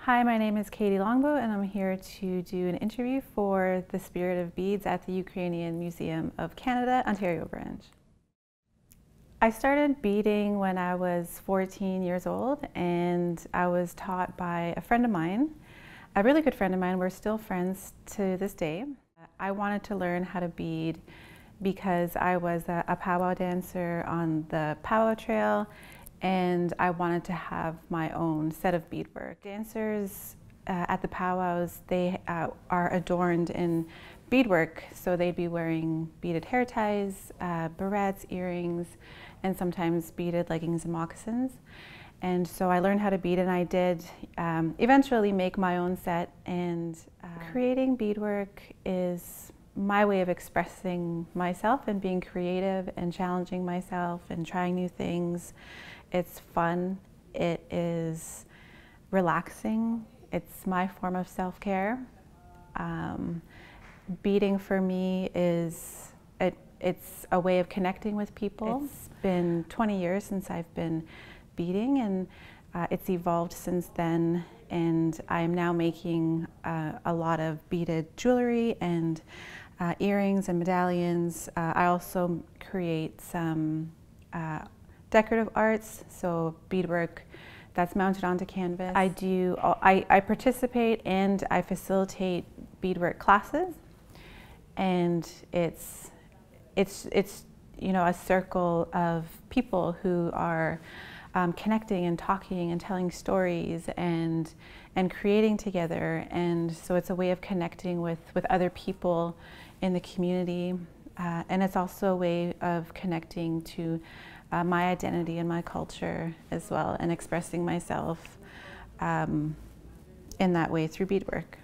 Hi, my name is Katie Longboat and I'm here to do an interview for the Spirit of Beads at the Ukrainian Museum of Canada, Ontario branch. I started beading when I was 14 years old and I was taught by a friend of mine, a really good friend of mine. We're still friends to this day. I wanted to learn how to bead because I was a powwow dancer on the powwow trail and I wanted to have my own set of beadwork. Dancers at the powwows, they are adorned in beadwork, so they'd be wearing beaded hair ties, barrettes, earrings, and sometimes beaded leggings and moccasins. And so I learned how to bead, and I did eventually make my own set. And creating beadwork is my way of expressing myself and being creative and challenging myself and trying new things. It's fun, it is relaxing, it's my form of self-care. Beading for me is, it's a way of connecting with people. It's been 20 years since I've been beading, and it's evolved since then, and I am now making a lot of beaded jewelry and earrings and medallions. I also create some decorative arts, so beadwork that's mounted onto canvas. I participate and I facilitate beadwork classes, and it's you know, a circle of people who are connecting and talking and telling stories and creating together, and so it's a way of connecting with other people in the community, and it's also a way of connecting to my identity and my culture as well, and expressing myself in that way through beadwork.